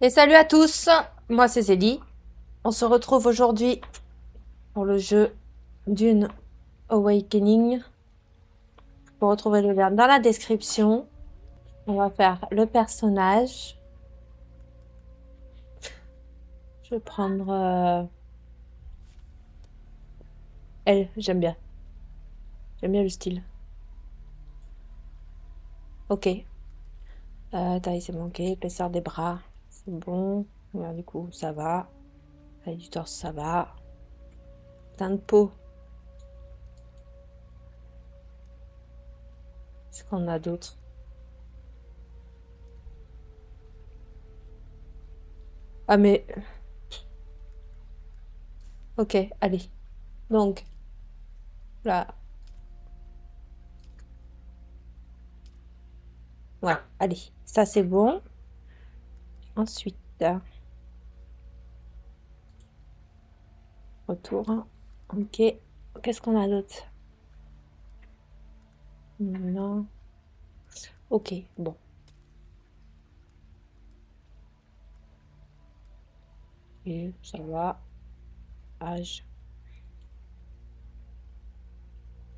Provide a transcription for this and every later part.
Et salut à tous, moi c'est Zélie. On se retrouve aujourd'hui pour le jeu Dune Awakening. Pour retrouver le lien dans la description. On va faire le personnage. Je vais prendre elle, j'aime bien. J'aime bien le style. Ok. Taille c'est manqué, épaisseur des bras, c'est bon. Alors, du coup, ça va. Taille du torse, ça va. Teint de peau. Qu'est-ce qu'on a d'autre? Ah mais... Ok, allez. Donc, là. Ouais, allez. Ça c'est bon. Ensuite, retour. Ok. Qu'est-ce qu'on a d'autre? Non. Ok, bon. Et ça va. Âge.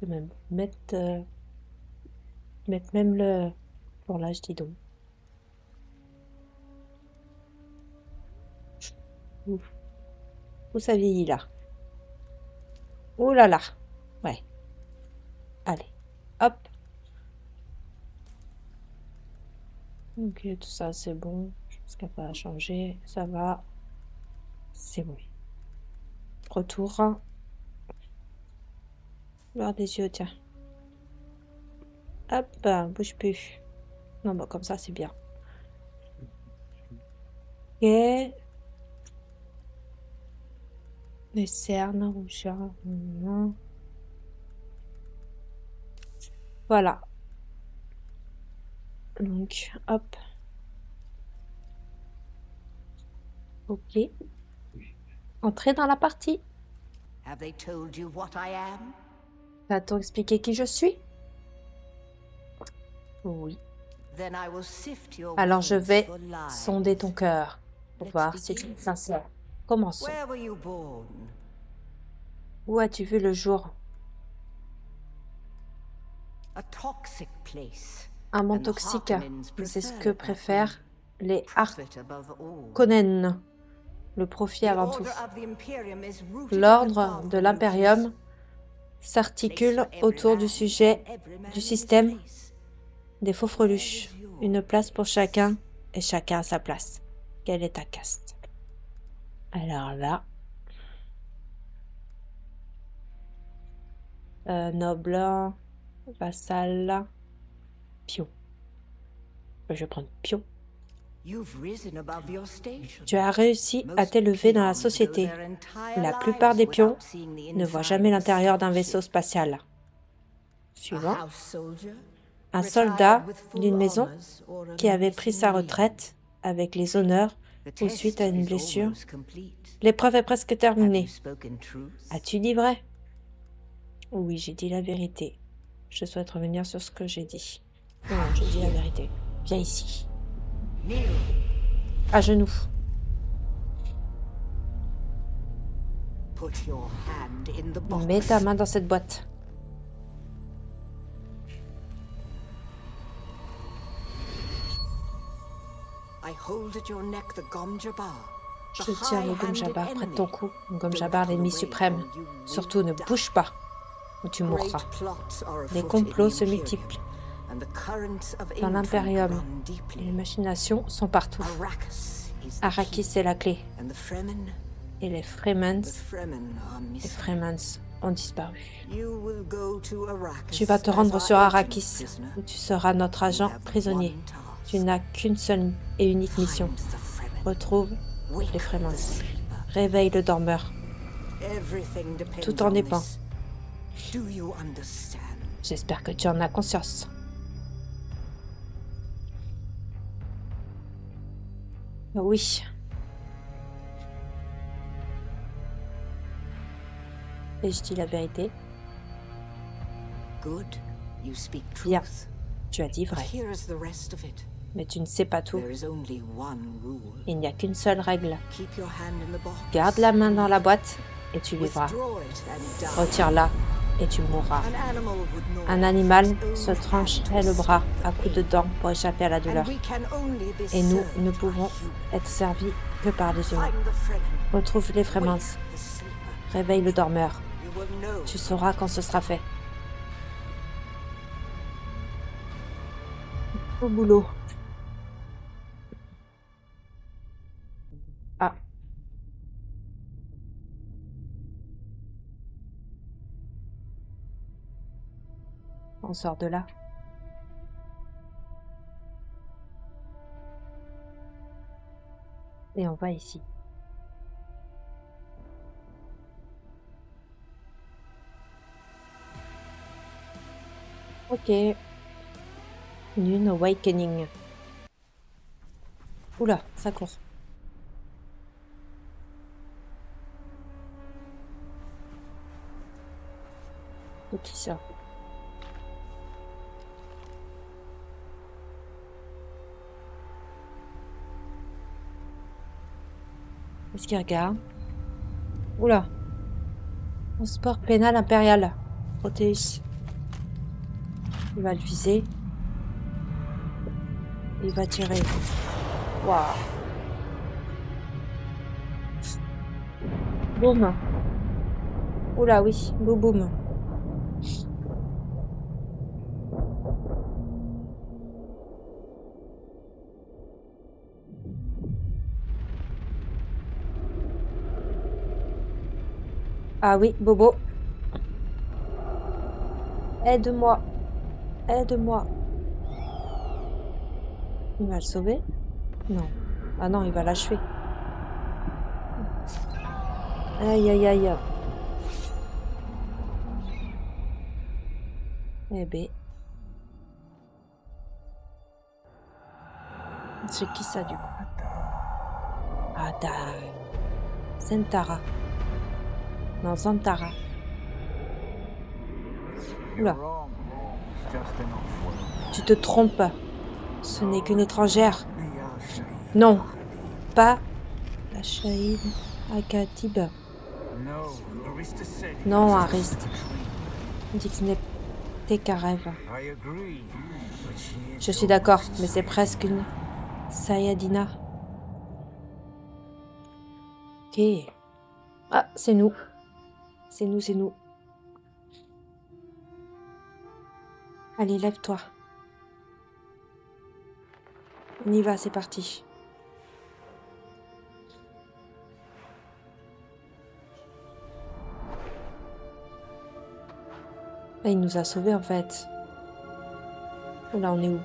Je vais même mettre même le pour l'âge, dis donc. Ouf. Où ça vieillit là? Oh là là. Ouais. Allez. Hop. Ok, tout ça c'est bon. Je pense qu'il n'y a pas à changer. Ça va. C'est bon. Retour. Voir des yeux, tiens. Hop, bouge plus. Non, bah comme ça c'est bien. Ok. Les cernes, rougeur. Voilà. Donc, hop. Ok. Entrer dans la partie. Have they told you what I am? Va-t-on expliquer qui je suis? Oui. Then I will sift your Alors je words vais for lies. sonder ton cœur pour voir si tu es sincère. Commençons. Where were you born? Où as-tu vu le jour? A toxic place. Un monde And the toxique, Harkonnens mais c'est ce prefer que it that way. préfèrent les Profit above all. Harkonnen. Le profit The avant tout. order of the Imperium is rooted in the L'ordre Dark de Illusions. l'impérium s'articule autour du sujet du système des faux freluches. Une place pour chacun et chacun à sa place. Quelle est ta caste? Alors là, noble, vassal, pion. Je vais prendre pion. You've risen above your station. Tu as réussi à Most t'élever dans la peons société. go their entire La plupart des lives pions without seeing the ne voient inside jamais of a l'intérieur d'un starship. vaisseau spatial. A Suivant. house soldier, Un retired soldat with full d'une maison honors, or a qui avait pris missing sa limb. retraite avec les honneurs The ou test suite à une is blessure. almost complete. L'épreuve est presque Have terminée. you spoken truth? As-tu dit vrai? Oui, j'ai dit la vérité. Je souhaite revenir sur ce que j'ai dit. Non, j'ai dit la vérité. Viens ici. Kneel. À genoux. Put your hand in the box. Mets ta main dans cette boîte. I hold at your neck the Gom Jabbar. Je tiens le Gom Jabbar près de ton cou. Le Gom Jabbar, l'ennemi suprême. Surtout, ne bouge pas, ou tu mourras. Les complots se multiplient dans l'Imperium. Les machinations sont partout. Arrakis est la clé. Et les Fremen ont disparu. Tu vas te rendre sur Arrakis, où tu seras notre agent prisonnier. Tu n'as qu'une seule et unique mission. Retrouve les Fremen. Réveille le dormeur. Tout en dépend. J'espère que tu en as conscience. Oui. Et je dis la vérité. Good, you speak Bien. truth. Tu as dit But vrai. here is the rest of it. Mais tu ne sais pas tout. There is only one rule. Il n'y a qu'une seule règle. Keep your hand in the box. Garde la main dans la boîte et tu vivras. Withdraw it and die. Retire-la et tu mourras. An animal would gnaw Un at animal its own se hand trancherait to le bras escape à the coups de pain. dents pour échapper à la And douleur. we can only be Et nous served ne by pouvons humans. être servis que par les humains. Find the Fremen. Retrouve les Wake Fremens. the sleeper. Réveille le dormeur. You will know. Tu sauras quand ce sera fait. Au boulot. Ah. On sort de là. Et on va ici. Ok. Une Awakening. Oula, ça court. De qui ça? Est-ce qu'il regarde? Oula. Transport pénal impérial. Proteus. Il va le viser. Il va tirer. Waouh. Boum. Oula, oui. Boum, boum. Ah oui, Bobo. Aide-moi. Aide-moi. Il va le sauver? Non. Ah non, il va l'achever. Aïe, aïe, aïe. Eh ben. C'est qui ça, du coup? Ada. Sentara. Non, Santara. Oula. Tu te trompes. Ce n'est qu'une étrangère. Non. Pas la Shahid Akatib. Non, Arist. Il dit que ce n'était qu'un rêve. Je suis d'accord, mais c'est presque une Sayadina. Ok. Ah, c'est nous. C'est nous, c'est nous. Allez, lève-toi. On y va, c'est parti. Ah, il nous a sauvés en fait. Là, on est où?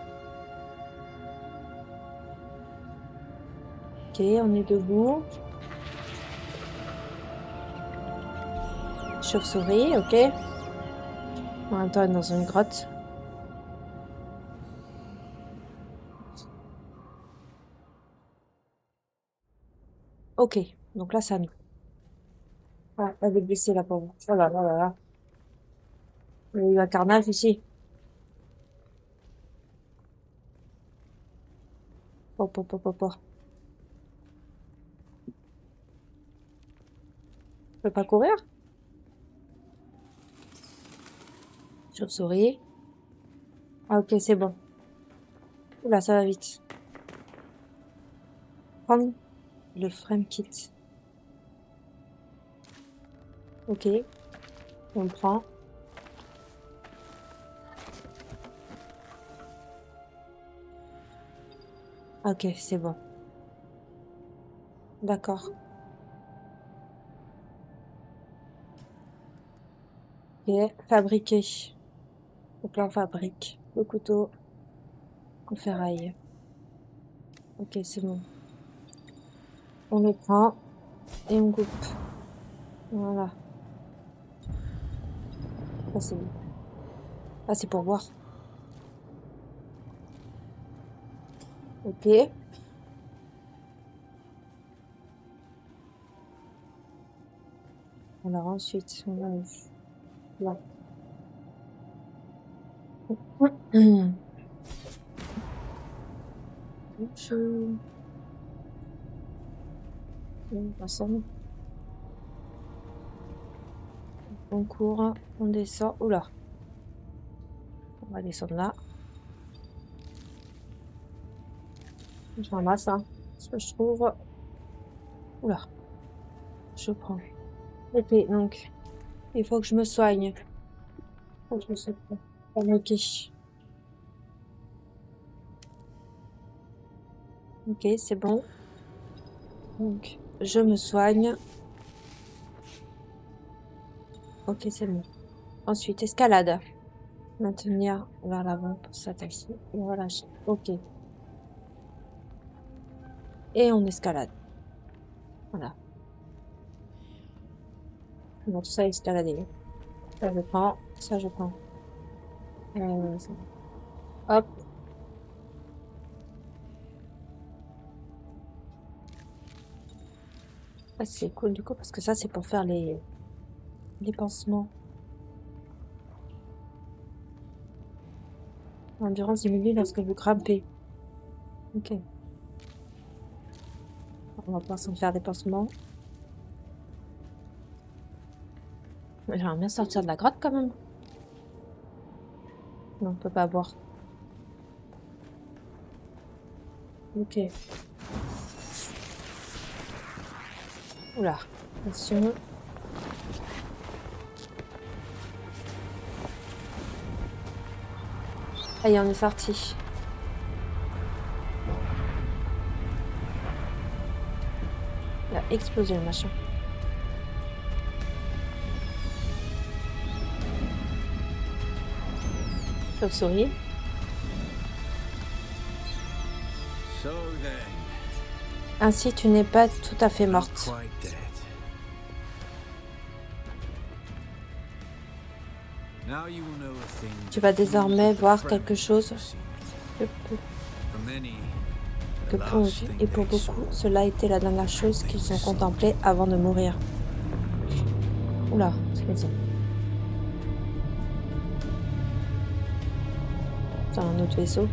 Ok, on est debout. Chauve-souris, ok. En même temps, on est dans une grotte. Ok, donc là, c'est à nous. Ah, elle est blessée, la pauvre. Oh là là là là. Il y a eu un carnage ici. Hop, hop, hop, hop, hop. Je peux pas courir? Chauve-souris. Ah, ok, c'est bon. Oula, ça va vite. Prendre le frame kit. Ok, on le prend. Ok, c'est bon. D'accord. Ok, fabriquer. Donc là, on fabrique le couteau en ferraille. Ok, c'est bon. On le prend et on coupe. Voilà. Ça, c'est bon. Ah, c'est pour boire. Ok. Alors ensuite, on va là. Je... Personne. On court, on descend. Oula. On va descendre là. Je ramasse ce que je trouve. Oula. Je prends. Ok, donc il faut que je me soigne. Faut que je me soigne. Ok. Ok, c'est bon. Donc, je me soigne. Ok, c'est bon. Ensuite, escalade. Maintenir vers l'avant pour s'attacher. Et relâcher. Ok. Et on escalade. Voilà. Donc ça, escalader. Ça, je prends. Ça, je prends. C'est bon. Hop. Ah, c'est cool du coup parce que ça, c'est pour faire les pansements. Endurance diminue lorsque vous grimpez. Ok. On va pouvoir s'en faire des pansements. J'aimerais bien sortir de la grotte quand même. Non, on peut pas boire. Ok. Oula. Attention. Ça y est, on est sorti. Il a explosé le machin. Chauve-souris. Ainsi, tu n'es pas tout à fait morte. Tu vas désormais voir quelque chose que pour eux et pour beaucoup, cela a été la dernière chose qu'ils ont contemplée avant de mourir. Oula, c'est ça. C'est un autre vaisseau.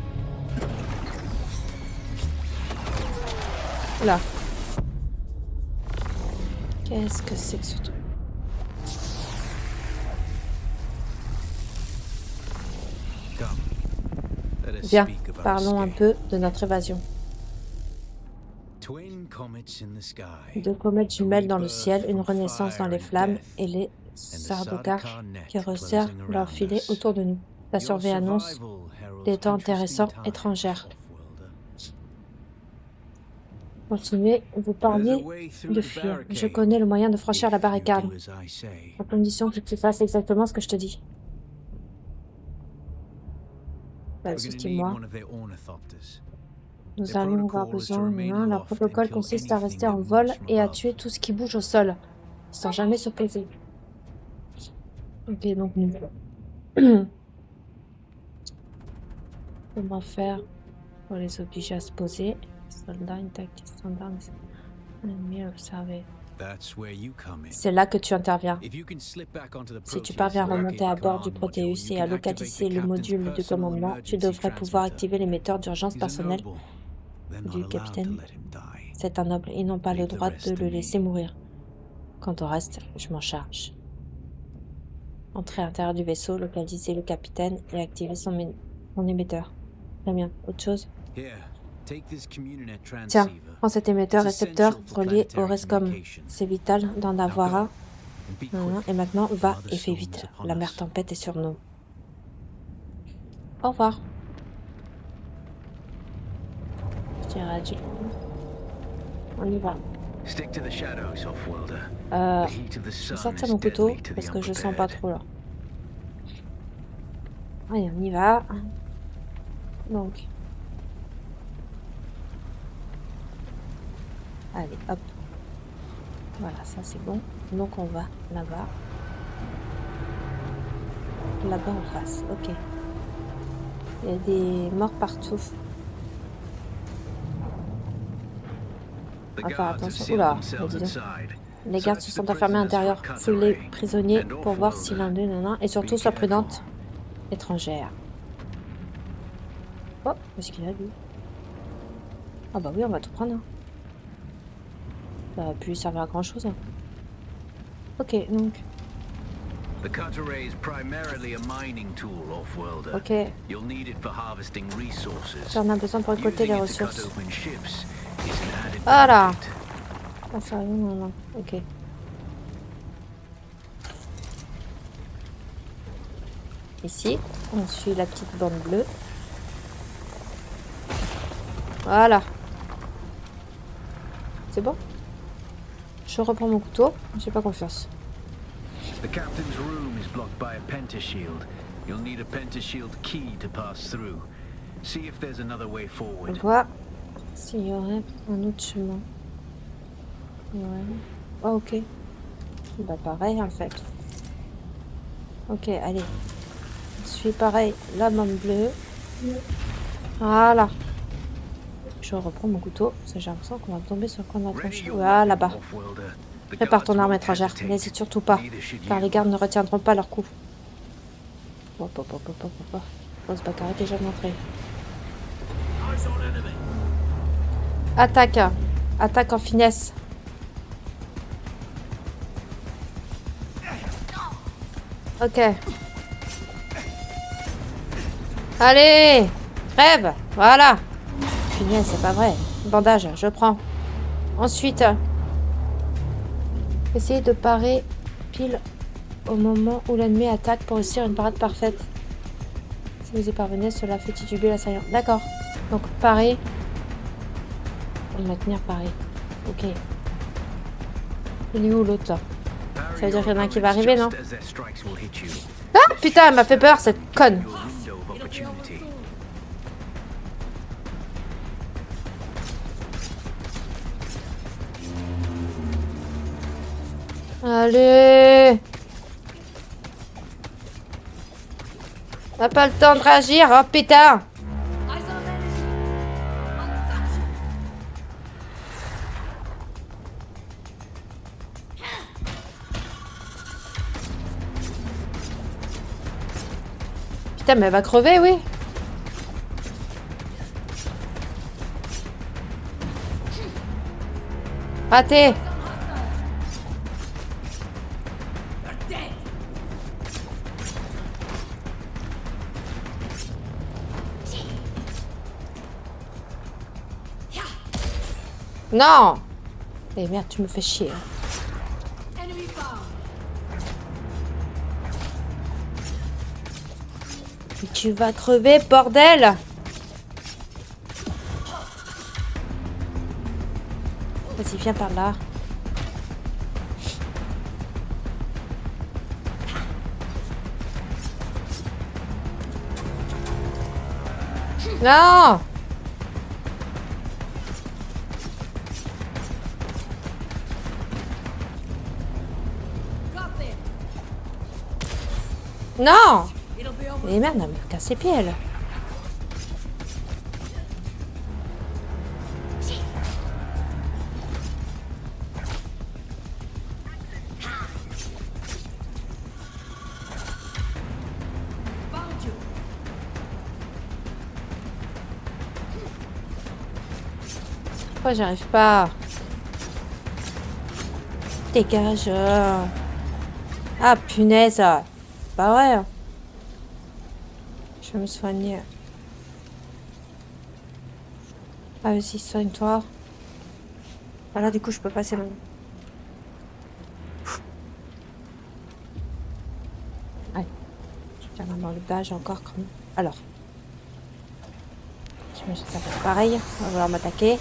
Oula. Qu'est-ce que c'est que ce truc? Viens, parlons un peu de notre évasion. Deux comètes jumelles dans le ciel, une renaissance dans les flammes et les Sardaukar qui resserrent leur filet autour de nous. La survie annonce des temps intéressants étrangères. Continuez, vous parliez de fuir. Je connais le moyen de franchir la barricade, à condition que tu fasses exactement ce que je te dis. Vas-y, dis-moi. Nous allons avoir besoin d'un. Leur protocole consiste à rester en vol et à tuer tout ce qui bouge au sol, sans jamais se poser. Ok, donc nous. On va faire pour les obliger à se poser. Soldats, une tactique standard, ennemi observé. C'est là que tu interviens. Si tu parviens à remonter à bord du Proteus et à localiser le module de commandement, tu devrais pouvoir activer l'émetteur d'urgence personnel du capitaine. C'est un noble. Ils n'ont pas le droit de le laisser mourir. Quant au reste, je m'en charge. Entrez à l'intérieur du vaisseau, localiser le capitaine et activer son émetteur. Très bien. Autre chose? Tiens, prends cet émetteur récepteur relié au Rescom. C'est vital d'en avoir un. Et maintenant, va et fais vite. La mer tempête est sur nous. Au revoir. Je dirais adieu. On y va. Je vais sortir mon couteau parce que je sens pas trop là. Allez, on y va. Donc. Allez, hop. Voilà, ça c'est bon. Donc on va là-bas. Là-bas en face, ok. Il y a des morts partout. À faire attention. Oula, dis donc. Les gardes se sont enfermés à l'intérieur. Fouille les prisonniers pour voir si l'un d'eux et surtout sois prudente. Étrangère. Oh, qu'est-ce qu'il a lui? Ah bah oui, on va tout prendre. Hein. Ça va plus servir à grand chose. Hein. Ok, donc. The cutter ray is primarily a mining tool, Off-worlder. Ok. You'll need it for harvesting resources. Ça en a besoin pour récolter les Using it to cut ressources. open ships is an added Voilà. benefit. Ah, ça rien, non, non. Ok. Ici, on suit la petite bande bleue. Voilà. C'est bon? Je reprends mon couteau. J'ai pas confiance. The captain's room is blocked by a pentashield. You'll need a pentashield key to pass through. See if there's another way On forward. voit s'il y aurait un autre chemin. Ouais. Oh, ok. Bah pareil en fait. Ok, allez. Je suis pareil, la bande bleue. Voilà. Je reprends mon couteau, parce que j'ai l'impression qu'on va tomber sur le coin de la Ready tronche. your Voilà, weapon, là-bas. Off-worlder. The Prépare ton guards arme won't étrangère. hesitate. N'hésite surtout pas, Neither should car you. les gardes ne retiendront pas leur coup. Hop, hop, hop, hop, hop, hop. Oh, ce baccarat est déjà montré. Attaque. Attaque en finesse. Ok. Allez, crève. Voilà. Finesse, c'est pas vrai. Bandage, je prends. Ensuite, essayez de parer pile au moment où l'ennemi attaque pour réussir une parade parfaite. Si vous y parvenez, cela fait tituber l'assaillant. D'accord. Donc, parer. Et maintenir paré. Ok. Il est où l'autre là? Ça veut dire qu'il y en a un qui va arriver, non? Ah putain, elle m'a fait peur cette conne. Allez. On n'a pas le temps de réagir, oh putain. Putain, mais elle va crever, oui. Raté. Non. Eh merde, tu me fais chier. Et tu vas crever, bordel. Vas-y, viens par là. Non. Non. Et merde, elle me casse les pieds, elle. Pourquoi j'arrive pas? Dégage. Ah, punaise. Pas vrai. Hein. Je vais me soigner. Ah, vas-y, soigne-toi. Voilà, du coup, je peux passer maintenant. Allez. Je vais faire dans le badge encore. Comme... Alors. J'imagine que ça va être pareil. On va vouloir m'attaquer.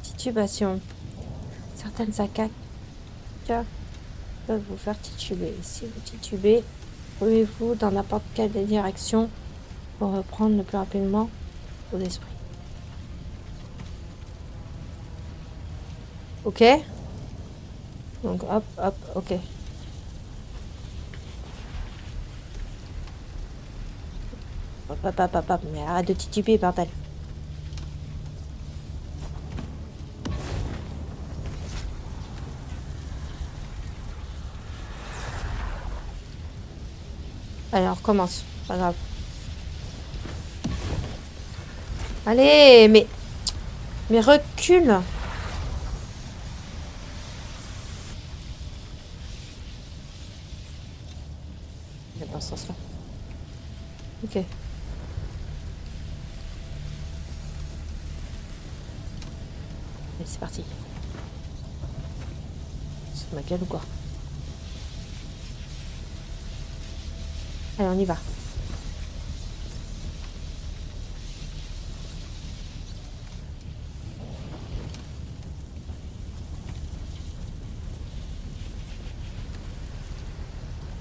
Titubation. Certaines attaques peuvent vous faire tituber. Si vous titubez, trouvez-vous dans n'importe quelle direction pour reprendre le plus rapidement vos esprits. Ok. Donc hop, hop, ok. Hop, hop, hop, hop, hop. Mais arrête de tituber, bordel. Allez, on recommence. Pas grave. Allez, mais... Mais recule. Dans ce sens-là. Ok. Allez, c'est parti. C'est ma gueule ou quoi? Allez, on y va.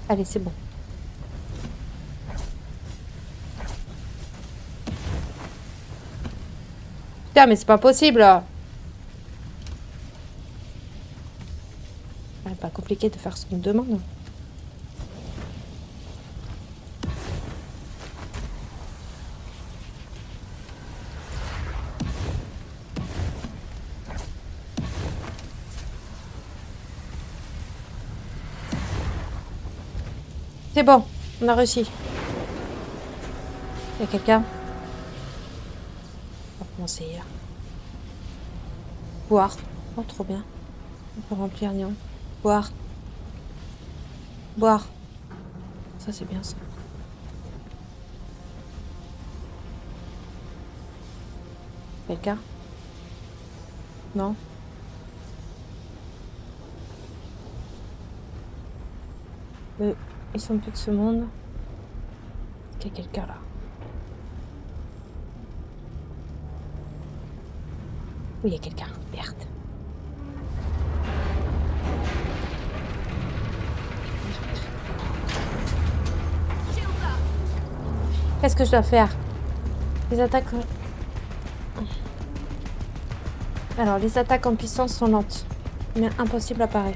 Allez, c'est bon. Putain, mais c'est pas possible. C'est pas compliqué de faire ce qu'on me demande. C'est bon, on a réussi. Il y a quelqu'un? On va commencer là. Boire. Oh, trop bien. On peut remplir Lyon. Boire. Boire. Ça, c'est bien ça. Quelqu'un? Non? Ils sont plus de ce monde. Est-ce qu'il y a quelqu'un là? Oui, il y a quelqu'un. Merde. Qu'est-ce que je dois faire? Les attaques... Alors, les attaques en puissance sont lentes, mais impossibles à parer.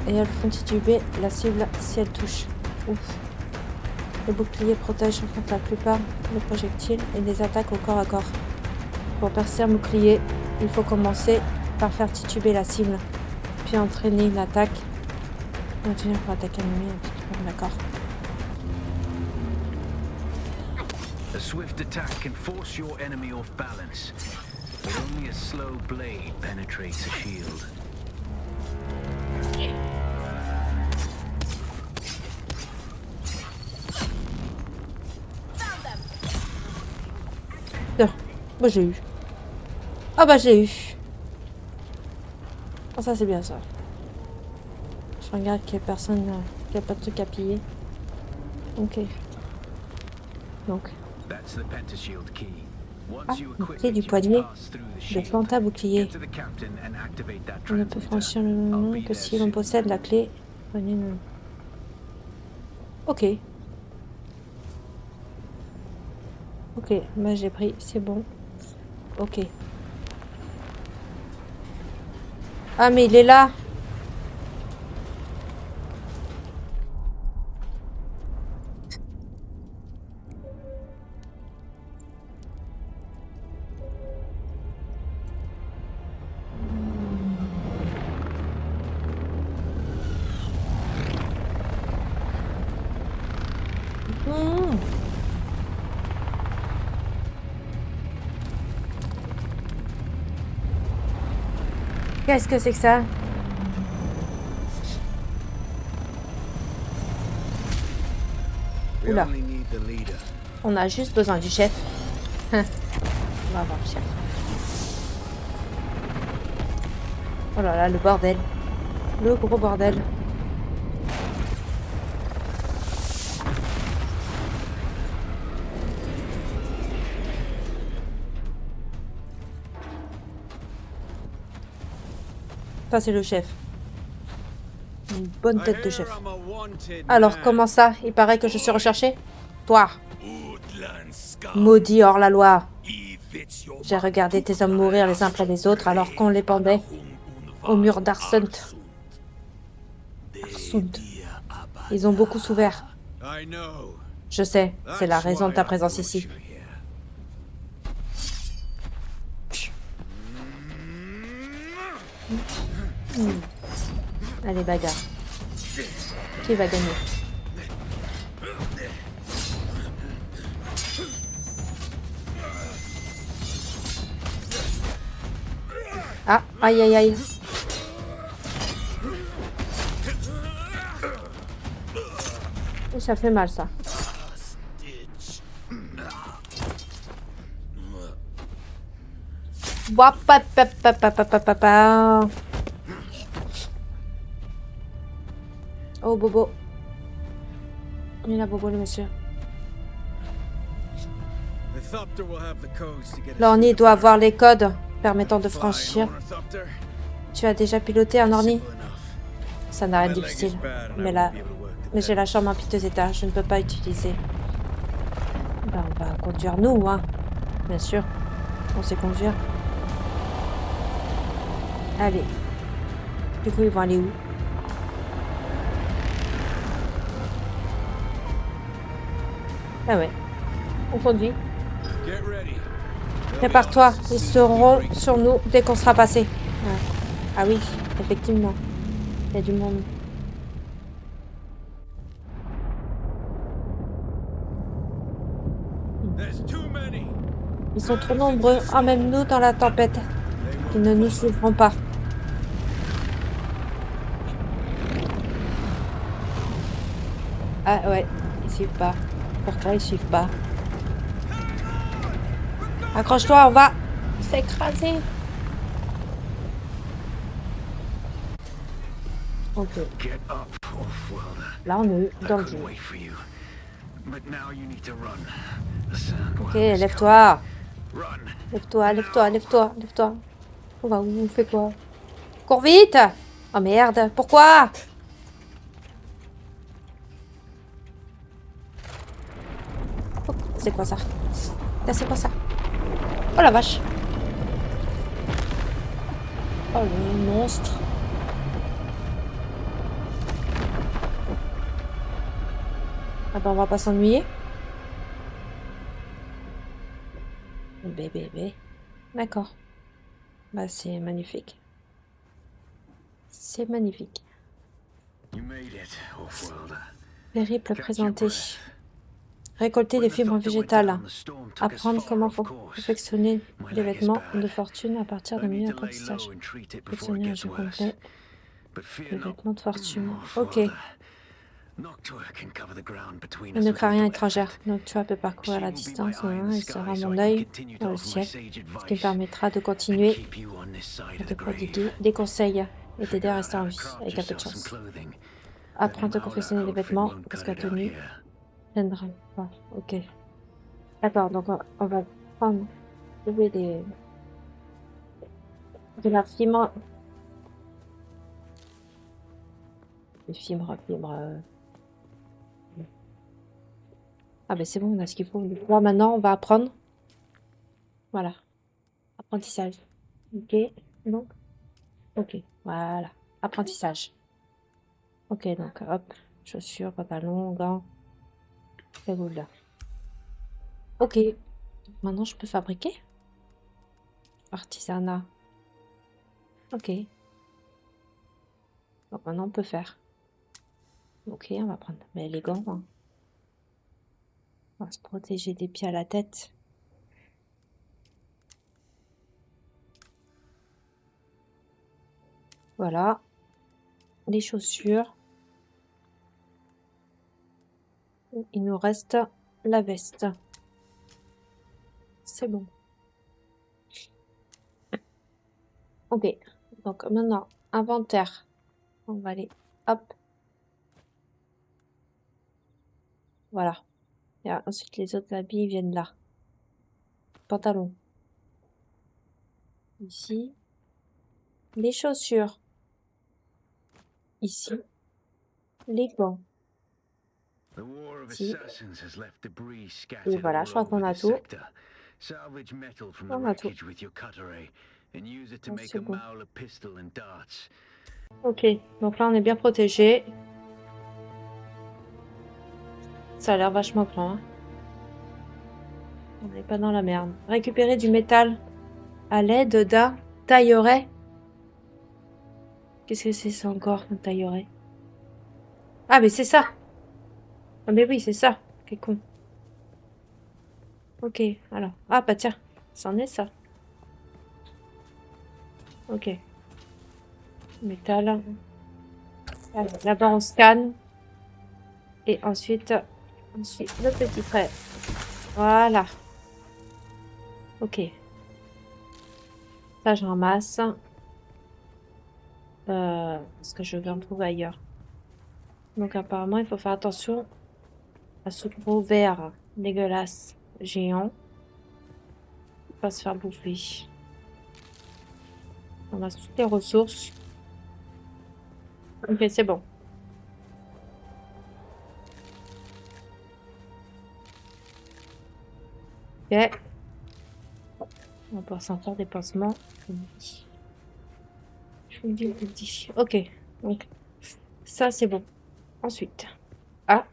Et elles font tituber la cible si elle touche. Ouf. Le bouclier protège contre la plupart des projectiles et des attaques au corps à corps. Pour percer un bouclier, il faut commencer par faire tituber la cible, puis entraîner une attaque. Continuer pour attaquer l'ennemi. D'accord. A swift attack can force your enemy off balance, but only a slow blade penetrates a shield. Bah j'ai eu. Ah bah j'ai eu. Oh ça c'est bien ça. Je regarde qu'il n'y a personne, qu'il n'y a pas de truc à piller. Ok. Donc. Ah, une clé du poignet. Le planta bouclier. On ne peut franchir le nom que si l'on possède la clé. Ok. Ok, bah j'ai pris, c'est bon. Ok. Ah mais il est là. Qu'est-ce que c'est que ça? Oula. On a juste besoin du chef. On va voir le chef. Oh là là, le bordel. Le gros bordel. Ça, c'est le chef. Une bonne tête de chef. Alors, comment ça? Il paraît que je suis recherché? Toi, maudit hors la loi. J'ai regardé tes hommes mourir les uns après les autres alors qu'on les pendait au mur d'Arsund. Ils ont beaucoup souffert. Je sais, c'est la raison de ta présence ici. Allez, bagarre. Qui va gagner? Ah, aïe aïe aïe. Oh, ça fait mal ça. Wapapapapapapapa. Oh Bobo. Il est là Bobo le monsieur. L'orni doit avoir les codes permettant de franchir. Tu as déjà piloté un orni? Ça n'a rien de difficile. Mais j'ai la chambre en piteux état. Je ne peux pas utiliser. Ben, on va conduire nous, hein. Bien sûr. On sait conduire. Allez. Du coup, ils vont aller où? Ah ouais. On conduit. Prépare-toi. Ils seront sur nous dès qu'on sera passé. Ouais. Ah oui, effectivement. Il y a du monde. Ils sont trop nombreux. Emmène-nous dans la tempête. Ils ne nous suivront pas. Ah ouais, ils suivent pas. Pourquoi ils suivent pas? Accroche-toi, on va s'écraser. Ok. Là, on est dans le jeu. Ok, lève-toi. Lève-toi, lève-toi, lève-toi, lève-toi. On va où? On fait quoi? Cours vite! Oh merde, pourquoi? Oh, c'est quoi ça? C'est quoi ça? Oh la vache! Oh le monstre! Ah ben on va pas s'ennuyer. Bébé. D'accord. Bah c'est magnifique. C'est magnifique. Périple présenté. Récolter des fibres végétales. Apprendre comment confectionner des vêtements de fortune à partir d'un milieu d'apprentissage. Confectionner un jeu complet. Des vêtements de fortune. Ok. Elle ne craint rien étrangère. Noctua peut parcourir la distance et sera mon œil dans le ciel, ce qui me permettra de continuer à te prodiguer des conseils et t'aider à rester en vie, avec un peu de chance. Apprendre à confectionner des vêtements, parce qu'à tenue, viendra. Ah, ok. D'accord, donc on va prendre de la fibre. Des fibres. Ah ben c'est bon, on a ce qu'il faut. Là maintenant, on va apprendre. Voilà. Apprentissage. Ok. Donc. Ok. Voilà. Apprentissage. Ok, donc hop. Chaussures, pantalon, gants. Cagoule. Ok. Maintenant, je peux fabriquer. Artisanat. Ok. Donc maintenant, on peut faire. Ok, on va prendre. Mais les gants, hein. On va se protéger des pieds à la tête. Voilà. Les chaussures. Il nous reste la veste. C'est bon. Ok. Donc maintenant, inventaire. On va aller. Hop. Voilà. Et ensuite, les autres habits viennent là. Pantalon. Ici. Les chaussures. Ici. Les gants. Ici. Et voilà, je crois qu'on a tout. On a tout. C'est bon. Ok, donc là on est bien protégé. Ça a l'air vachement grand. Hein. On n'est pas dans la merde. Récupérer du métal à l'aide d'un tailleret. Qu'est-ce que c'est ça encore, un tailleret? Ah mais c'est ça. Ah mais oui, c'est ça. Quel con. Ok, alors. Ah bah tiens, c'en est ça. Ok. Métal. Alors, d'abord on scanne. Et ensuite le petit trait. Voilà. Ok. Ça je ramasse. Parce que je vais en trouver ailleurs. Donc apparemment il faut faire attention à ce gros ver dégueulasse géant. Pas se faire bouffer. On a toutes les ressources. Ok, c'est bon. Ok. On va pouvoir s'en faire des pansements. Je vous le dis. Ok. Donc, ça, c'est bon. Ensuite. Ah,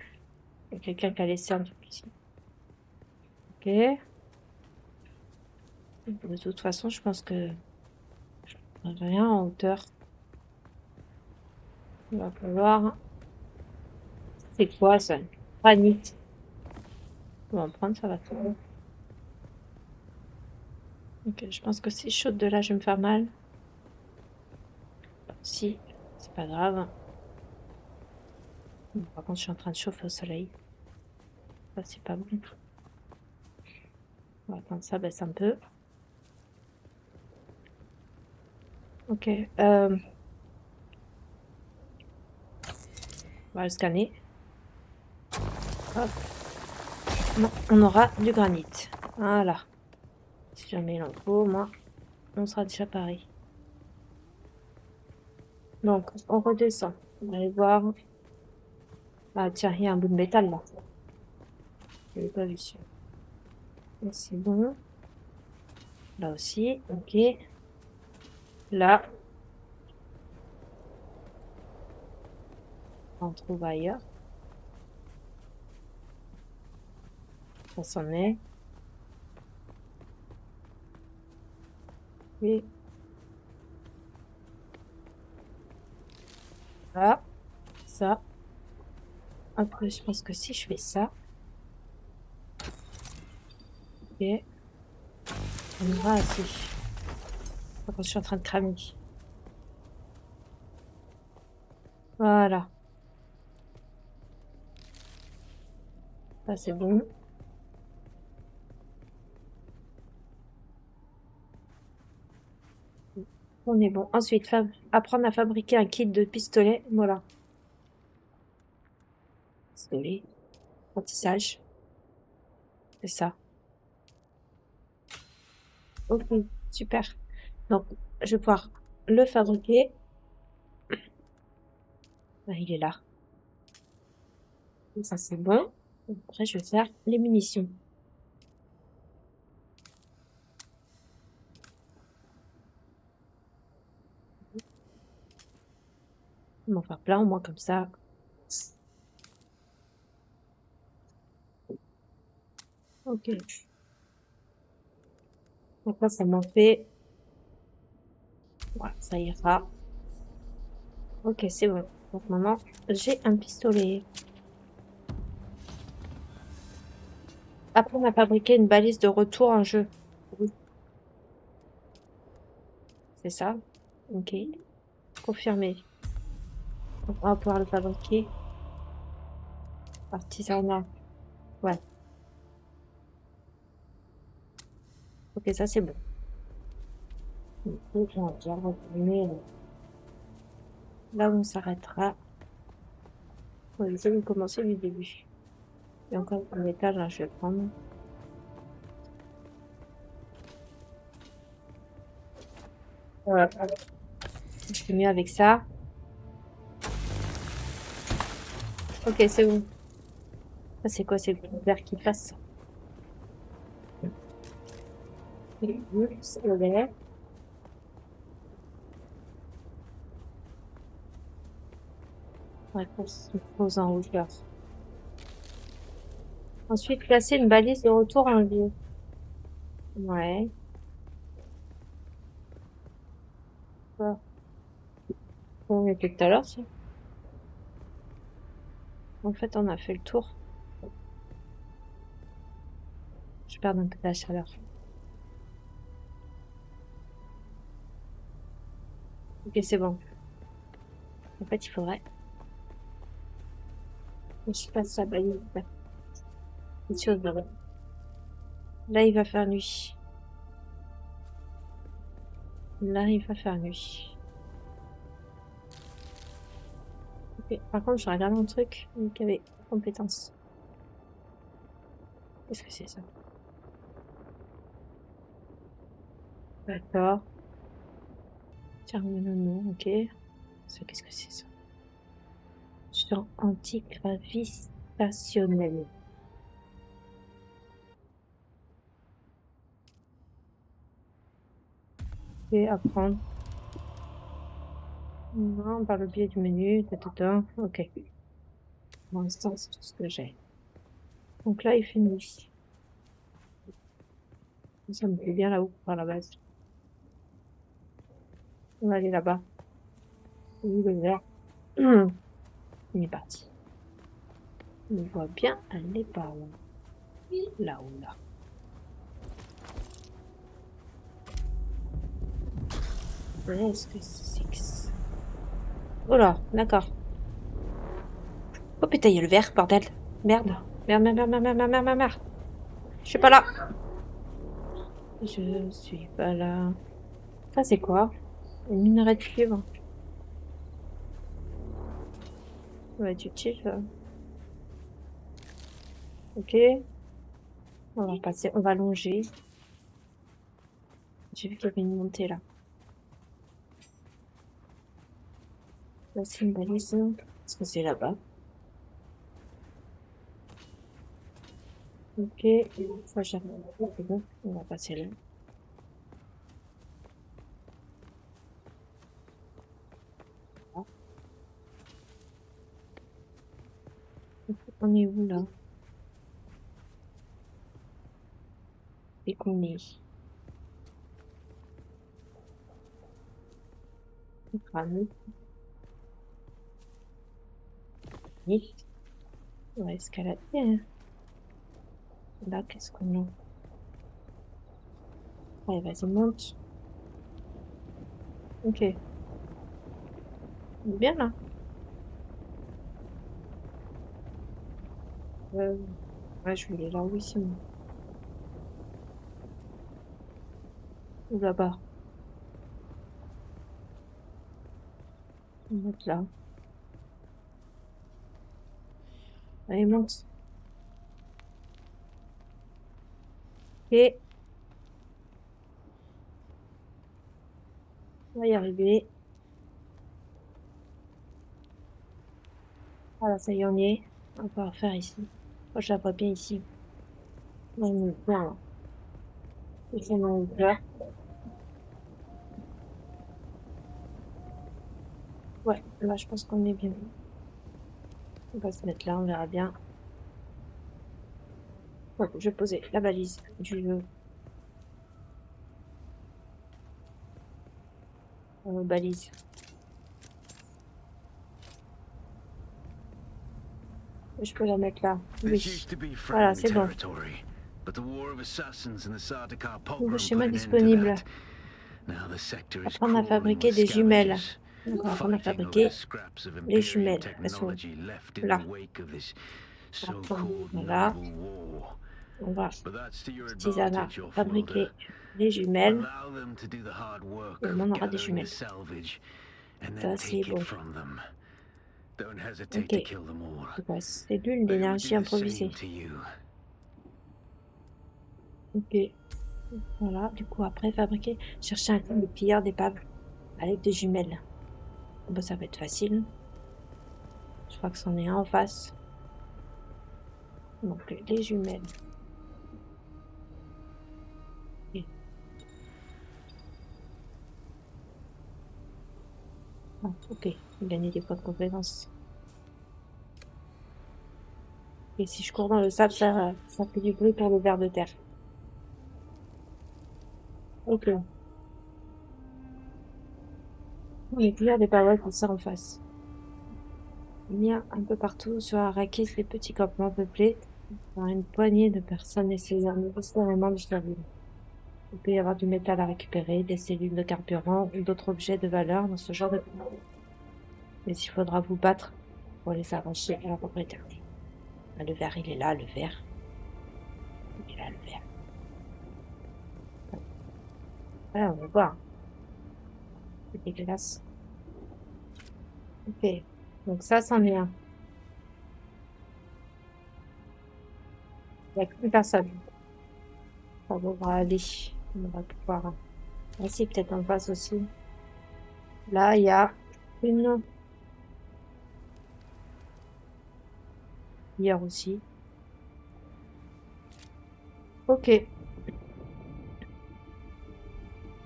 il y a quelqu'un qui a laissé un truc ici. Ok. De toute façon, je pense que je ne rien en hauteur. Il va falloir. C'est quoi ça? Granit. On va en prendre, ça va tout. Ok, je pense que c'est chaud de là, je vais me faire mal. Si, c'est pas grave. Par contre, je suis en train de chauffer au soleil. Ça, c'est pas bon. On va attendre ça baisse un peu. Ok. On va le scanner. Hop. Non, on aura du granit. Voilà. Si jamais il en faut, moi, on sera déjà pareil. Donc, on redescend. On va aller voir. Ah, tiens, il y a un bout de métal là. Je l'ai pas vu celui-là. C'est bon. Là aussi. Ok. Là, on trouve ailleurs. Ça s'en est. Et là, ça. Après, je pense que si je fais ça, ok, on ira assez. Par contre, je suis en train de cramer. Voilà. Ça, c'est bon. On est bon. Ensuite, apprendre à fabriquer un kit de pistolet. Voilà. Pistolet. Apprentissage. C'est ça. Ok, super. Donc, je vais pouvoir le fabriquer. Ah, il est là. Ça, c'est bon. Après, je vais faire les munitions. On va en faire plein, au moins comme ça. Ok. Donc là, ça m'en fait. Voilà, ça ira. Ok, c'est bon. Donc maintenant, j'ai un pistolet. Apprendre à fabriquer une balise de retour en jeu. Oui, c'est ça. Ok. Confirmé. Donc, on va pouvoir le fabriquer. Artisanat. Ouais. Ok, ça c'est bon. Du coup, on va déjà retourner là où on s'arrêtera. On va essayer de commencer du début. Il y a encore un métal, là, je vais prendre. Voilà. Je fais mieux avec ça. Ok, c'est bon. Ça, c'est quoi? C'est le vert qui passe. C'est le vert. Ouais, pose en hauteur. Ensuite, placer une balise de retour en lieu. Ouais. Voilà. On était tout à l'heure, si. En fait, on a fait le tour. Je perds un peu de la chaleur. Ok, c'est bon. En fait, il faudrait... Je passe la balise. Quelque chose de... Là, il va faire nuit. Là, il va faire nuit. Ok. Par contre, je regarde un truc qui avait compétence. Qu'est-ce que c'est ça? D'accord. Tiens, non, ok. Ça, qu'est-ce que c'est ça? Sur antigravitationnel. Ok, apprendre. Non, par le biais du menu, ok. Pour l'instant, c'est tout ce que j'ai. Donc là, il fait nuit. Ça me plaît bien là-haut, par la base. On va aller là-bas. Oui, le vert. Il est parti. On voit bien aller par là. Là-haut, là. Est-ce que c'est que ça? Oh là, d'accord. Oh putain, il y a le vert, bordel. Merde. Merde, merde, merde, merde, merde, merde, merde, merde. Je suis pas là. Je suis pas là. Ça, c'est quoi? Une minerai de cuivre. Ça va être utile, ça. Ok. On va passer, on va longer. J'ai vu qu'il y avait une montée là. Là, c'est une balise. Est-ce que c'est là-bas? Ok. Ça, j'arrive. C'est bon. On va passer là. Ah. On est où là? Et qu'on est. Crâne. Oui. On va escalader, hein. Là, qu'est-ce qu'on a? Allez, vas-y, monte. Ok. On est bien là. Euh, ouais, je voulais là, oui, sinon. Ou là-bas. On va être là. Allez, monte. Ok. On va y arriver. Voilà, ça y est, on y est. On va pouvoir faire ici. Moi, je la vois bien ici. On est bien là. Et c'est mon hauteur. Ouais, là, je pense qu'on est bien. On va se mettre là, on verra bien. Ouais, je vais poser la balise du balise. Je peux la mettre là. This Oui. used to be Voilà, friendly c'est bon. territory, but the War of Assassins and the Sardaukar Nouveau pogrom schéma put an end to disponible. that. Now the sector is Apprendre à crawling fabriquer with des jumelles. scavengers, Donc, on va apprendre à fighting over the fabriquer scraps of les Imperial jumelles. Elles sont technology left in là. the wake of this Apprendre, so-called voilà. noble war. On va, But that's to your Tisana, advantage, offloader. fabriquer les jumelles. Allow them to do the hard work Et au of moins, on aura des gathering the jumelles. salvage, and then Ça, c'est take it bon. from them. Don't hesitate Ok. to kill them all. C'est quoi? Cellule They would do d'énergie the same improvisée. to you. Ok. Voilà. Du coup, après, fabriquer, chercher un coup de pilleur d'épave avec des jumelles. Bon, ça va être facile. Je crois que c'en est un en face. Donc, les jumelles. Ok. Ah, ok. Gagner des points de compétence. Et si je cours dans le sable, ça fait du bruit pour le ver de terre. Ok. Les pilleurs d'épave, ouais, comme ça en face. Il y a un peu partout sur Arrakis des petits campements peuplés par une poignée de personnes essayant désespérément de survivre. Il peut y avoir du métal à récupérer, des cellules de carburant ou d'autres objets de valeur dans ce genre de... Mais il faudra vous battre pour les arracher à la propriétaire. Ah, le verre, il est là, le verre. Il est là, le verre. Voilà, on va voir. C'est dégueulasse. Ok. Donc ça, c'en est un. Il n'y a plus personne. Ça devra aller. On va pouvoir... Ah si, peut-être en face aussi. Là, il y a une... Hier aussi. Ok.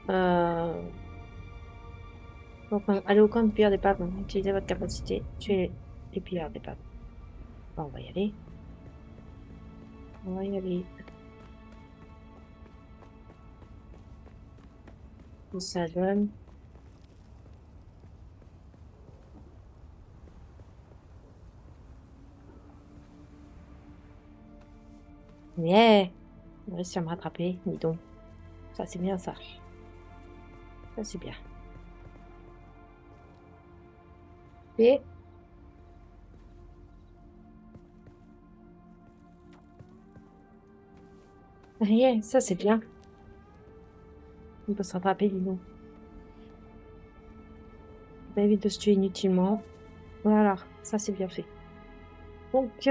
Euh... Donc, allez au camp de pilleurs d'épave. Utilisez votre capacité. Tuez les pilleurs d'épave. Bon, on va y aller. On va y aller. Et ça donne... Yeah! On a réussi à me rattraper. Dis donc. Ça, c'est bien, ça. Ça, c'est bien. Et... Rien, ça, c'est bien. On peut se rattraper, dis donc. Ça évite de se tuer inutilement. Voilà, ça, c'est bien fait. Donc,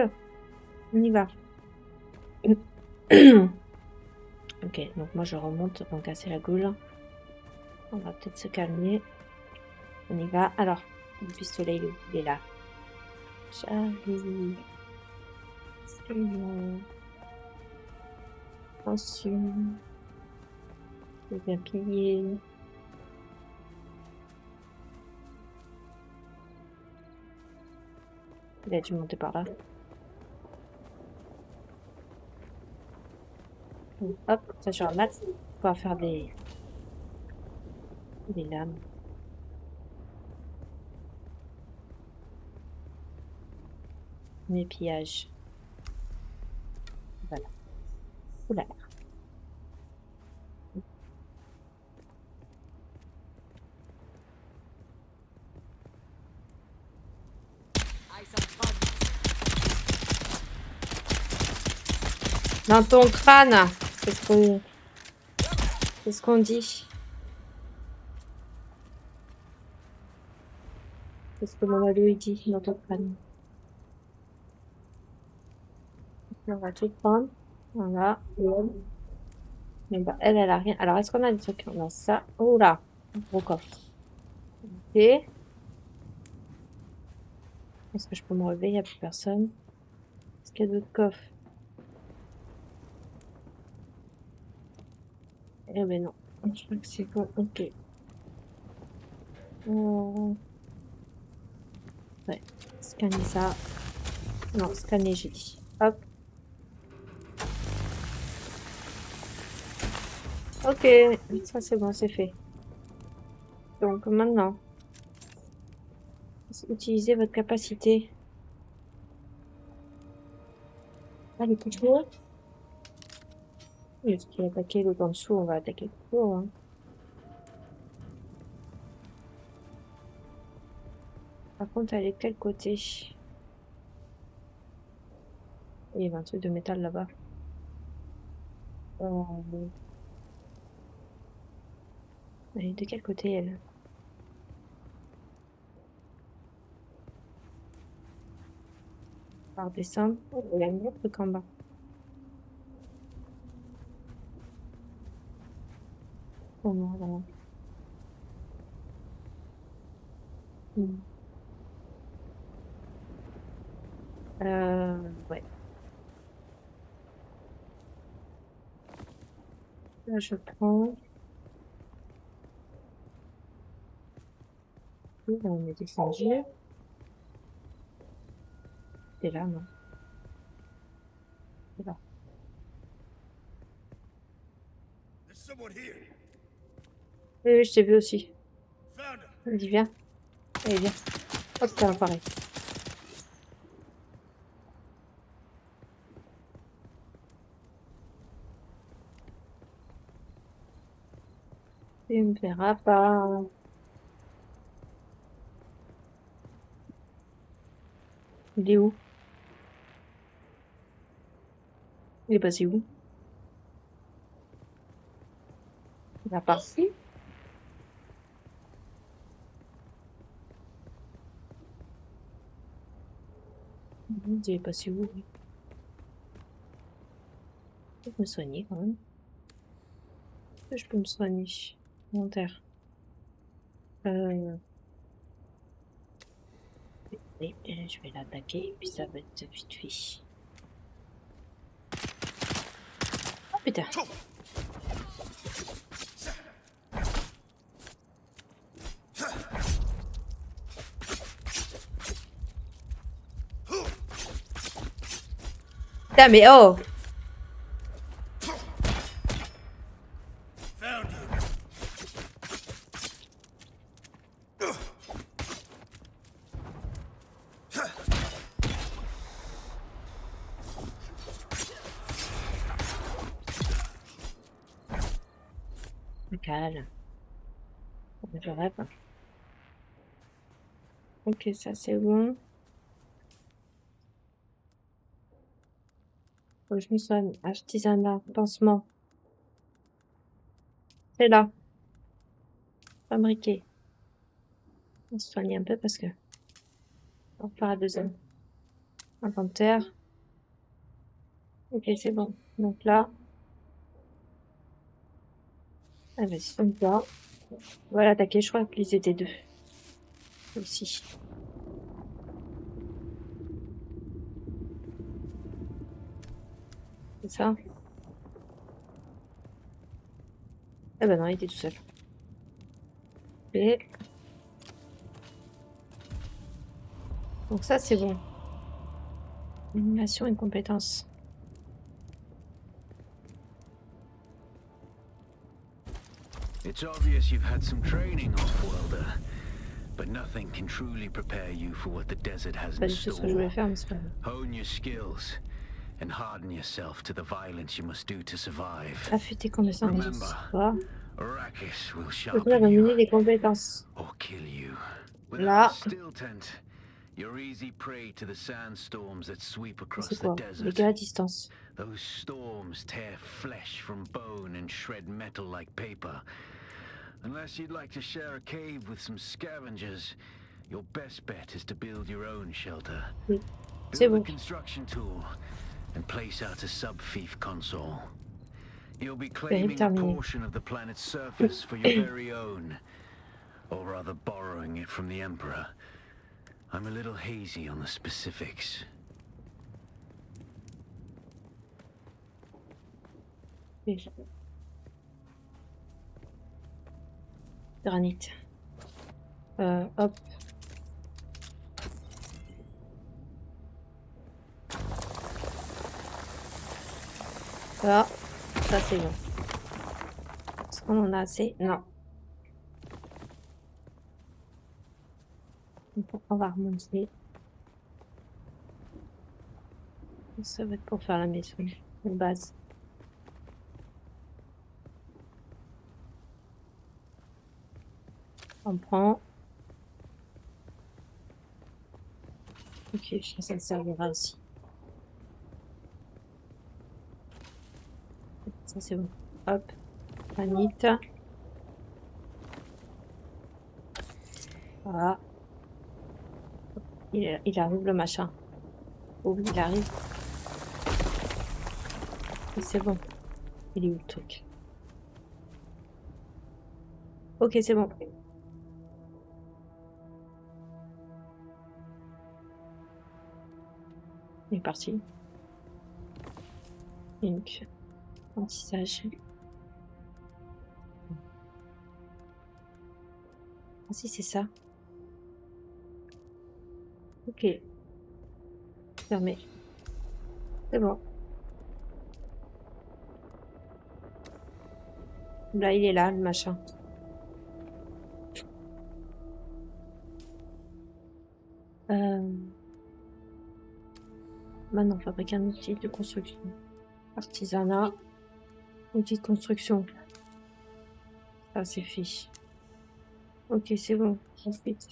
on y va. Ok, donc moi je remonte, donc casser la goule. On va peut-être se calmer. On y va. Alors, le pistolet, il est là. J'arrive. C'est bon. Attention. Je vais bien piller. Il a dû monter par là. Hop, ça je ramasse. On va faire des lames. Mes pillages. Voilà. Oula. Dans ton crâne, c'est ce qu'on dit. C'est ce que Mamadou il dit dans ton crâne. On va tout prendre. Voilà. Mais bah, elle a rien. Alors, est-ce qu'on a des trucs? On a ça. Oh là, un gros coffre. Ok. Est-ce que je peux me relever? Il n'y a plus personne. Est-ce qu'il y a d'autres coffres? Eh ben non. Je crois que c'est bon. Ok. Ouais. Scanner ça. Non, scanner, j'ai dit. Hop. Ok. Ça, c'est bon, c'est fait. Donc, maintenant, utilisez votre capacité. Ah, les coups de feu. Oui, parce qu'il a attaqué l'autre en dessous, on va attaquer le plus haut, hein. Par contre, elle est de quel côté? Il y a un truc de métal là-bas. Elle est de quel côté, elle? On va redescendre. Oh, il y a un autre truc en bas. Oh non, là. Ouais. Là, je prends. Là, on est descendu. C'est là, non? C'est là. Oui, oui, je t'ai vu aussi. Vas-y, viens. Allez, viens. Hop, t'as pareil. Tu me verras pas. Il est où? Il est passé où? Il est parti? Il est passé où, lui? Je peux me soigner quand même. Je peux me soigner. Inventaire. Oui, je vais l'attaquer, puis ça va être vite fait. Oh putain! Putain, mais oh! Calme. Je rêve. Ok, ça c'est bon. Faut que je me soigne. Artisanat, pansement. C'est là. Fabriqué. On se soigne un peu parce que on fera deuxième. Inventaire. Ok, c'est bon. Donc là. Ah, vas-y, soigne-toi. Voilà, attaquer. Je crois qu'ils étaient deux. Aussi. C'est ça? Ah bah non, il était tout seul. Et... Donc ça, c'est bon. Animation et compétence. It's obvious you've had some training, Off-Worlder, but nothing can truly prepare you for what the desert has Pas in du tout ce que je voulais store. faire, mais c'est pas grave. Hone your skills and harden yourself to the violence you must do to survive. Affûter connaissance des Remember, histoires. Arrakis will Faut sharpen dominer you les compétences. or kill you. Without Là, a still tent, you're easy prey to the sandstorms that sweep across c'est the quoi? desert. Dégâts à distance. Those storms tear flesh from bone and shred metal like paper. Unless you'd like to share a cave with some scavengers, your best bet is to build your own shelter. Oui, c'est Build a bon. construction tool and place out a sub-fief console. You'll be Périple claiming a terminé. portion of the planet's surface for your very own, or rather borrowing it from the Emperor. I'm a little hazy on the specifics. Granit. Hop. Là, ça c'est bon. Est-ce qu'on en a assez? Non. Donc, on va remonter. Ça va être pour faire la maison de base. On prend. Ok, ça servira aussi. Ça c'est bon. Hop. Granit. Voilà. Il arrive le machin. Oh, il arrive. Et c'est bon. Il est où le truc? Ok, c'est bon. Il est parti. Donc, apprentissage. Ah si, c'est ça. Ok. Fermé. C'est bon. Là, il est là, le machin. Maintenant, fabrique un outil de construction. Artisanat. Outil de construction. Ça, c'est fait. Ok, c'est bon. Ensuite,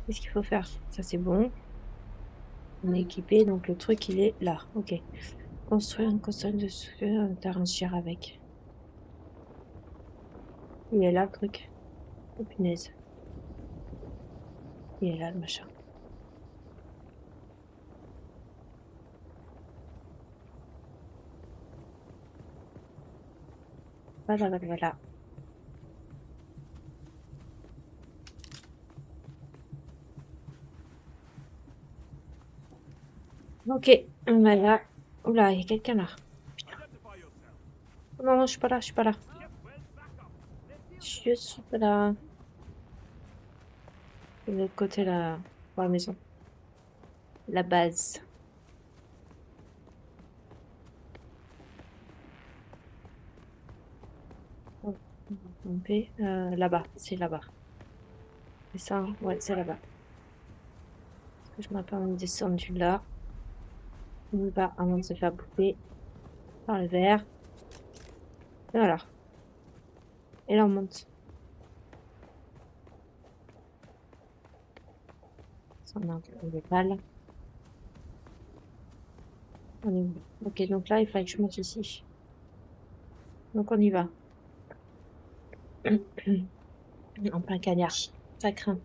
qu'est-ce qu'il faut faire? Ça, c'est bon. On est équipé, donc le truc, il est là. Ok. Construire une console de soutien, interagir avec. Il est là, le truc. Oh, punaise. Il est là, le machin. Voilà, voilà, voilà. Ok, voilà. Oula, il y a quelqu'un là. Non, non, je suis pas là, je suis pas là. Je suis pas là. De l'autre côté, là, pour la maison. La base. Oh, on va tomber. Là-bas, c'est là-bas. C'est ça, hein? Ouais, c'est là-bas. Est-ce que je m'appelle descendu là? On y va avant de se faire bouffer par le verre. Et voilà. Et là, on monte. Ça, on a des balles. On est où? Ok, donc là, il fallait que je monte ici. Donc, on y va. En plein cagnard. Ça craint.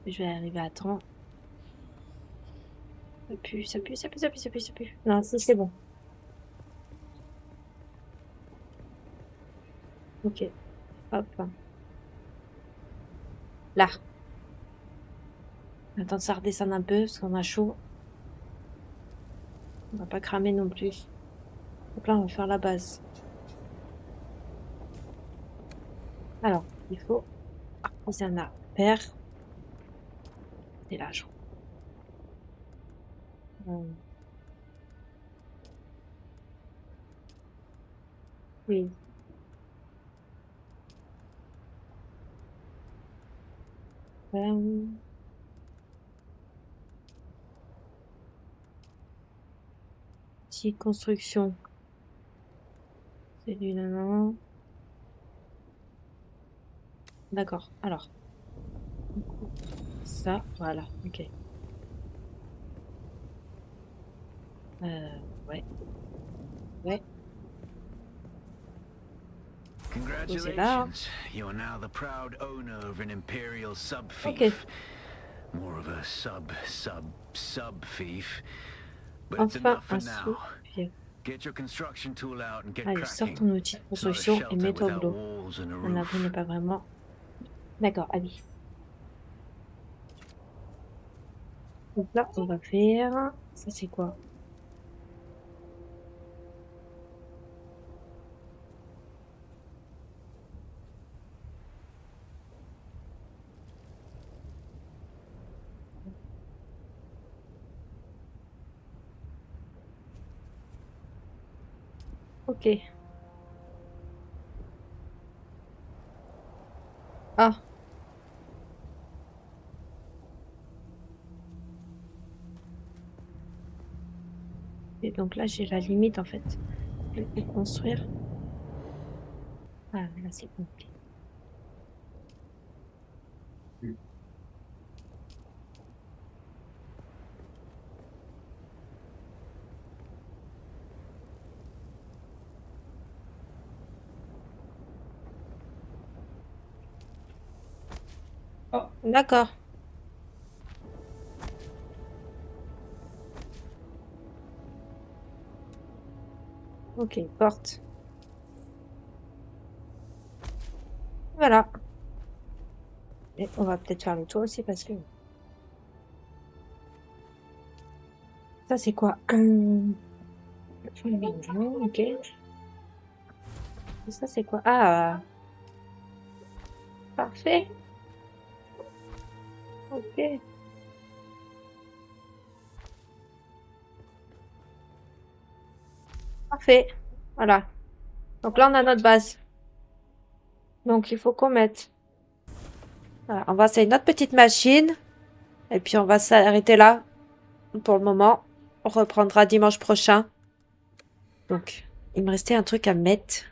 Je vais arriver à temps. Ça pue, ça pue, ça pue, ça pue, ça pue, ça pue. Non, si, c'est bon. Ok. Hop. Là. Attends que ça redescende un peu, parce qu'on a chaud. On va pas cramer non plus. Donc là, on va faire la base. Alors, il faut artisanat vert. C'est là, je crois. Oui. Euh, Petite construction. C'est du nanan. D'accord. Alors, ça, voilà. Ok. Ouais. Ouais. Posez là. Hein. Congratulations. You are now the proud owner of an Imperial Ok. sub-fief. More of a sub-thief. But it's Enfin, enough for un now. sous-pied. Get your construction tool out and get Allez, sors cracking. ton outil de It's not a construction et shelter mets-toi au without boulot. walls and a Un abri roof. n'est pas vraiment... D'accord, allez. Donc là, on va faire... Ça, c'est quoi? Ok. Ah. Et donc là, j'ai la limite, en fait. Je peux construire. Ah, là, c'est compliqué. Oh, d'accord. Ok, porte. Voilà. Et on va peut-être faire le tour aussi parce que... Ça, c'est quoi? Ok. Et ça, c'est quoi? Ah, parfait. Ok. Parfait. Voilà. Donc là, on a notre base. Donc, il faut qu'on mette... Voilà, on va essayer notre petite machine. Et puis, on va s'arrêter là pour le moment. On reprendra dimanche prochain. Donc, il me restait un truc à mettre.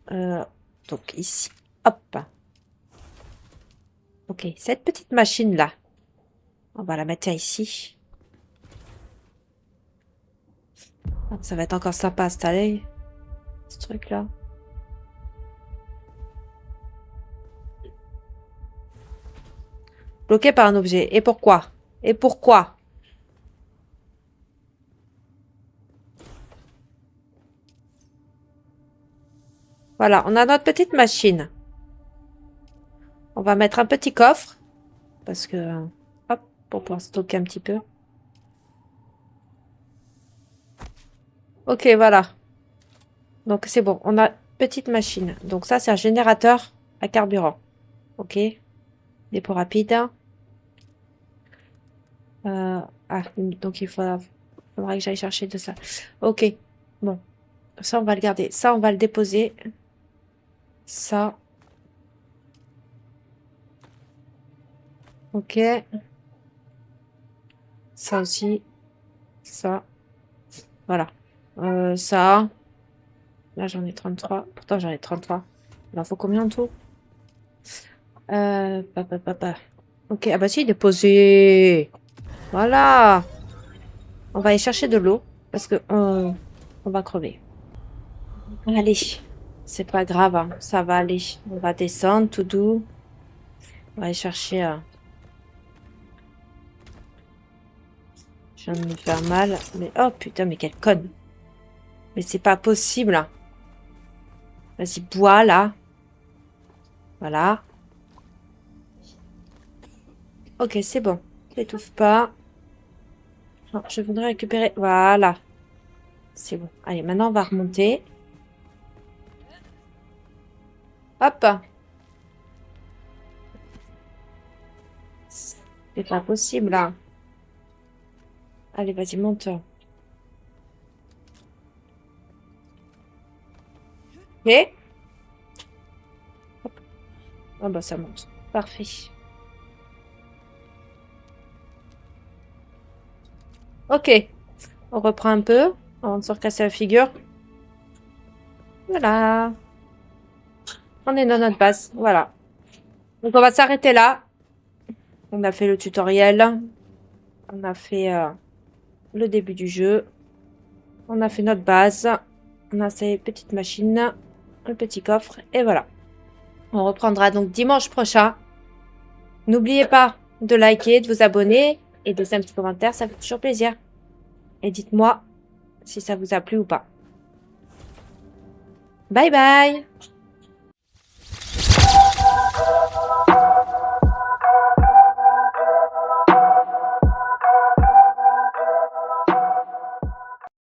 Donc, ici. Hop. Ok, cette petite machine-là. On va la mettre ici. Ça va être encore sympa à installer. Ce truc-là. Bloqué par un objet. Et pourquoi? Et pourquoi? Voilà, on a notre petite machine. On va mettre un petit coffre. Parce que... Hop, pour pouvoir stocker un petit peu. Ok, voilà. Donc c'est bon, on a petite machine. Donc ça, c'est un générateur à carburant. Ok. Dépôt rapide. Donc il faudra que j'aille chercher de ça. Ok. Bon. Ça, on va le garder. Ça, on va le déposer. Ça. Ok. Ça aussi. Ça. Voilà. Ça. Là, j'en ai 33. Pourtant, j'en ai 33. Il en faut combien en tout? Papa. Ok. Ah bah si, déposer. Voilà. On va aller chercher de l'eau. Parce que on va crever. Allez. C'est pas grave. Hein. Ça va aller. On va descendre tout doux. On va aller chercher... Je viens de me faire mal. Mais oh putain, mais quelle conne. Mais c'est pas possible. Hein. Vas-y, bois là. Voilà. Ok, c'est bon. T'étouffe pas. Non, je voudrais récupérer. Voilà. C'est bon. Allez, maintenant on va remonter. Hop. C'est pas possible là. Allez, vas-y, monte. Ok. Hop. Ah bah ça monte. Parfait. Ok. On reprend un peu. On se recasser la figure. Voilà. On est dans notre base. Voilà. Donc on va s'arrêter là. On a fait le tutoriel. On a fait le début du jeu. On a fait notre base. On a ces petites machines. Le petit coffre. Et voilà. On reprendra donc dimanche prochain. N'oubliez pas de liker, de vous abonner et de laisser un petit commentaire. Ça fait toujours plaisir. Et dites-moi si ça vous a plu ou pas. Bye bye!